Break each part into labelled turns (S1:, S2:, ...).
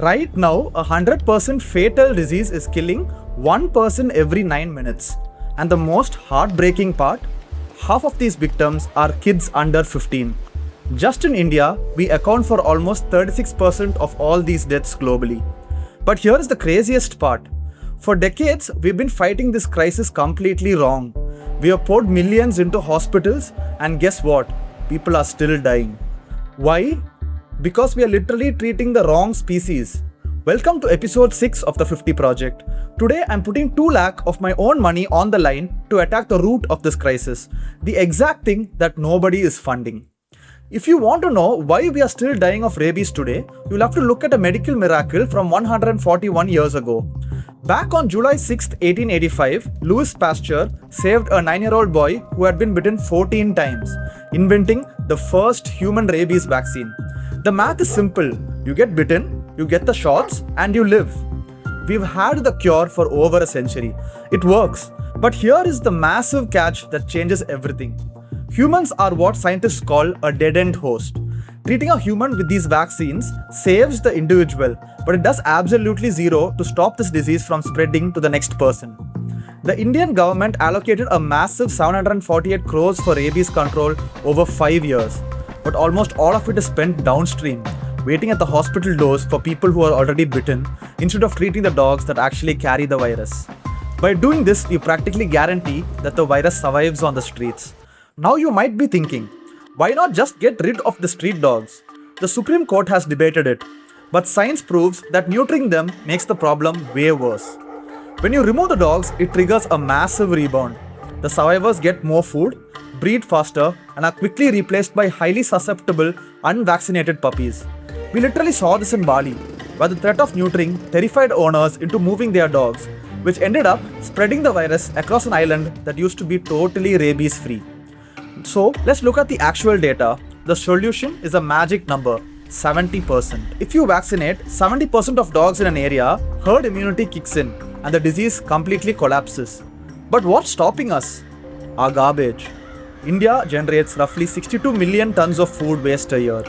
S1: Right now, a 100% fatal disease is killing one person every 9 minutes. And the most heartbreaking part, half of these victims are kids under 15. Just in India, we account for almost 36% of all these deaths globally. But here is the craziest part. For decades, we've been fighting this crisis completely wrong. We have poured millions into hospitals, and guess what? People are still dying. Why? Because we are literally treating the wrong species. Welcome to episode 6 of the 50 project. Today I'm putting 2 lakh of my own money on the line to attack the root of this crisis, the exact thing that nobody is funding. If you want to know why we are still dying of rabies today, you'll have to look at a medical miracle from 141 years ago. Back on July 6, 1885, Pasteur saved a 9-year-old boy who had been bitten 14 times, inventing the first human rabies vaccine. The math is simple. You get bitten, you get the shots, and you live. We've had the cure for over a century. It works. But here is the massive catch that changes everything. Humans are what scientists call a dead-end host. Treating a human with these vaccines saves the individual, but it does absolutely zero to stop this disease from spreading to the next person. The Indian government allocated a massive 748 crores for rabies control over 5 years. But almost all of it is spent downstream, waiting at the hospital doors for people who are already bitten, instead of treating the dogs that actually carry the virus. By doing this, we practically guarantee that the virus survives on the streets. Now you might be thinking, why not just get rid of the street dogs? The Supreme Court has debated it, but science proves that neutering them makes the problem way worse. When you remove the dogs, it triggers a massive rebound. The survivors get more food, breed faster, and are quickly replaced by highly susceptible, unvaccinated puppies. We literally saw this in Bali, where the threat of neutering terrified owners into moving their dogs, which ended up spreading the virus across an island that used to be totally rabies-free. So, let's look at the actual data. The solution is a magic number, 70%. If you vaccinate 70% of dogs in an area, herd immunity kicks in, and the disease completely collapses. But what's stopping us? Our garbage. India generates roughly 62 million tons of food waste a year.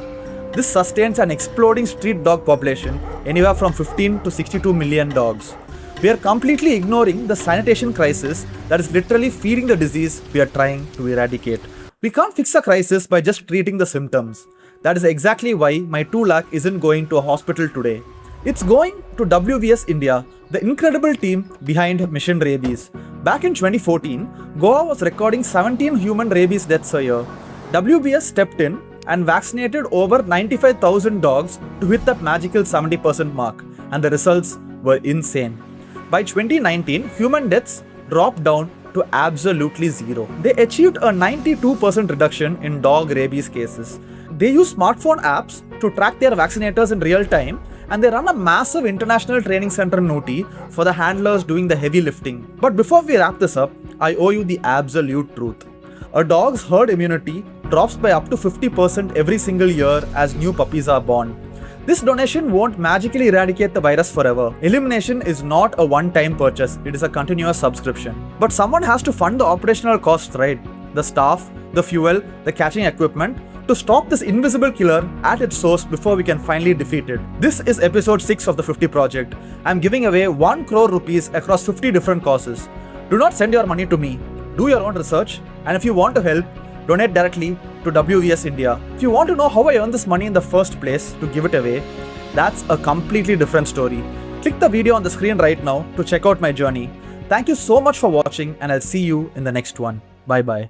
S1: This sustains an exploding street dog population, anywhere from 15 to 62 million dogs. We are completely ignoring the sanitation crisis that is literally feeding the disease we are trying to eradicate. We can't fix a crisis by just treating the symptoms. That is exactly why my 2 lakh isn't going to a hospital today. It's going to WVS India, the incredible team behind Mission Rabies. Back in 2014, Goa was recording 17 human rabies deaths a year. WVS stepped in and vaccinated over 95,000 dogs to hit that magical 70% mark, and the results were insane. By 2019, human deaths dropped down to absolutely zero. They achieved a 92% reduction in dog rabies cases. They use smartphone apps to track their vaccinators in real time, and they run a massive international training center in Ooty for the handlers doing the heavy lifting. But before we wrap this up, I owe you the absolute truth. A dog's herd immunity drops by up to 50% every single year as new puppies are born. This donation won't magically eradicate the virus forever. Elimination is not a one-time purchase, it is a continuous subscription. But someone has to fund the operational costs, right? The staff, the fuel, the catching equipment, to stop this invisible killer at its source before we can finally defeat it. This is episode 6 of the 50 project. I'm giving away 1 crore rupees across 50 different causes. Do not send your money to me. Do your own research, and if you want to help, donate directly to WVS India. If you want to know how I earned this money in the first place to give it away, that's a completely different story. Click the video on the screen right now to check out my journey. Thank you so much for watching, and I'll see you in the next one. Bye bye.